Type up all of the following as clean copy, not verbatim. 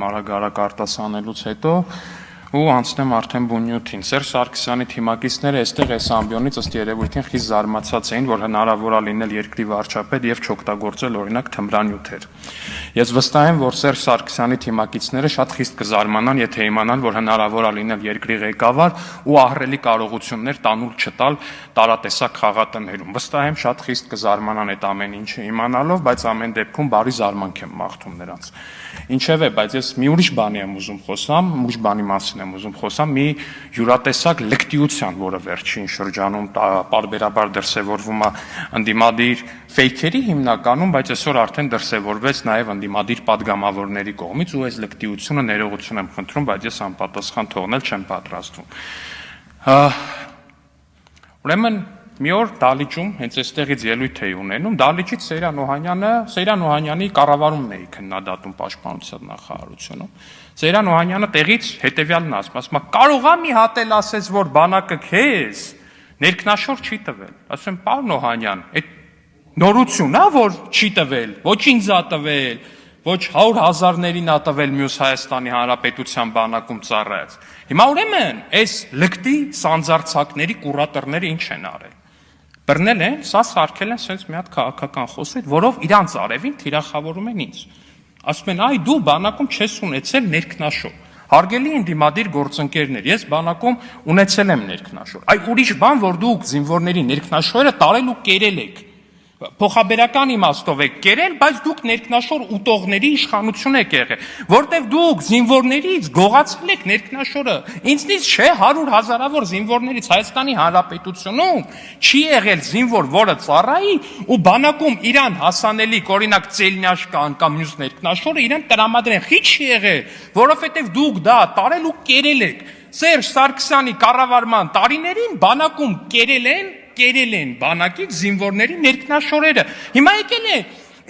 եմ արագ արտասանելուց հետո ու անցնեմ արդեն բունյութին։ Սերժ Սարգսյանի թիմակիցները այստեղ այս ամբիոնից ըստ երևույթին խիստ զարմացած էին, որ հնարավոր է լինել երկրի վարչապետ եւ չօգտագործել օրինակ թմրանյութեր։ Ես վստահ եմ, որ Սերժ Սարգսյանի թիմակիցները շատ խիստ կզարմանան, եթե իմանան, որ հնարավոր է լինել երկրի ղեկավար ու ահռելի կարողություններ տանուլ չտալ տարատեսակ խաղատներում։ Վստահ եմ, շատ խիստ կզարմանան այդ ամեն ինչը իմանալով, բայց ամեն դեպքում բարի զարմանք եմ մաղթում նրանց։ Ինչևէ, բայց ես մի ուրիշ բանի եմ ուզում խոսամ, ուրիշ բանի մասին եմ ուզում խոսամ, մի յուրատեսակ լկտիության, որը վերջին շրջանում պարբերաբար դրսևորվում է ընդդիմադիր ֆեյքերի հիմնականում, բայց այսօր արդեն դրսևորվեց նաև ընդդիմադիր պատգամավորների կողմից ու այս լկտիությունը ներողություն եմ խնդրում, բայց ես անպատասխան թողնել չեմ պատրաստվում։ Ուրեմն մի օր Դալիճում հենց այստեղից ելույթ էի ունենում, Դալիճից Սեյրան Օհանյանի կառավարումն էի քննադատում պաշտպանության նախարարությունում։ Սեյրան Օհանյանը տեղից հետևյալն ասում է, կարող է մի հատ էլ ասես, որ բանակը քեզ ներքնաշոր չի տվել։ Ասում եմ, պարոն Օհանյան, այդ նորություն է, որ չի տվել, ոչ ինձ ա տվել, ոչ 100,000-ներին ա տվել մյուս Հայաստանի Հանրապետության բանակում ծառայած։ Հիմա ուրեմն այս լկտի սանձարձակների կուրատորները ինչ են արել։ Բռնել են, սա սարքել են սենց մի հատ քաղաքական խոսույթ, որով իրանց արևին թիրախավորում են ինձ։ Ասում են, այ դու բանակում չես ունեցել ներքնաշոր։ Հարգելի ընդդիմադիր գործընկերներ, ես բանակում ունեցել եմ ներքնաշոր։ Այ ուրիշ բան, որ դուք զինվորների ներքնաշորը տարել ու կերել եք։ Փոխաբերական իմաստով եք կերել, բայց դուք ներքնաշոր ուտողների իշխանություն եք եղել, որտեվ դուք զինվորներից գողացել եք ներքնաշորը։ Ինձնից չէ 100,000-ավոր զինվորներից Հայաստանի Հանրապետությունում չի եղել զինվոր, որը ծառայի ու բանակում իրան հասանելիք, օրինակ Ծելնյաշկան կամ մյուս ներքնաշորը իրան տրամադրեն։ Խիչ չի եղել, որովհետև դուք դա տարել ու կերել եք։ Սերժ Սարգսյանի կառավարման տարիներին բանակում կերել են բանակից զինվորների ներքնաշորերը։ Հիմա եկել են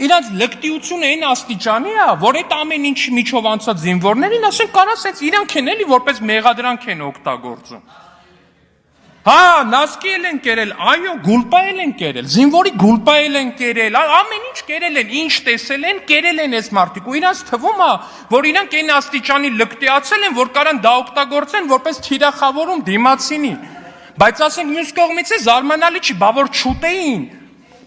իրանց լկտիությունը այն աստիճանի է, որ այդ ամեն ինչ միջով անցած զինվորներին ասեն կարա սենց իրանք են էլի որպես մեղադրանք են օգտագործում։ Հա, նասկի են կերել, այո, գուլպայել են կերել, զինվորի գուլպայել են կերել, ամեն ինչ կերել են, ինչ տեսել են, կերել են այս մարդիկ ու իրանց թվում է, որ իրանք այն աստիճանի լկտիացել են, որ կարան դա օգտագործեն որպես թիրախավորում դիմացինի։ Բայց ասենք մյուս կողմից է զարմանալի չի, բա որ չուտեին,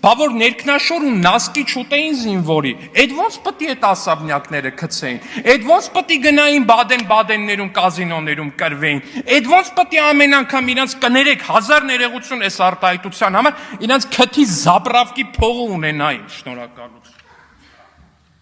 բա որ ներքնաշոր ու նասկի չուտեին զինվորի, այդ ոնց պտի այդ ասաբնյակները գցեին, այդ ոնց պտի գնային Բադեն-Բադեններում, կազինոներում կրվեին, այդ ոնց պտի ամեն անգամ իրանց կներեք 1000 ներողություն այս արտահայտության համար, իրանց քթի զապրավկի փողը ունենային, շնորհակալություն։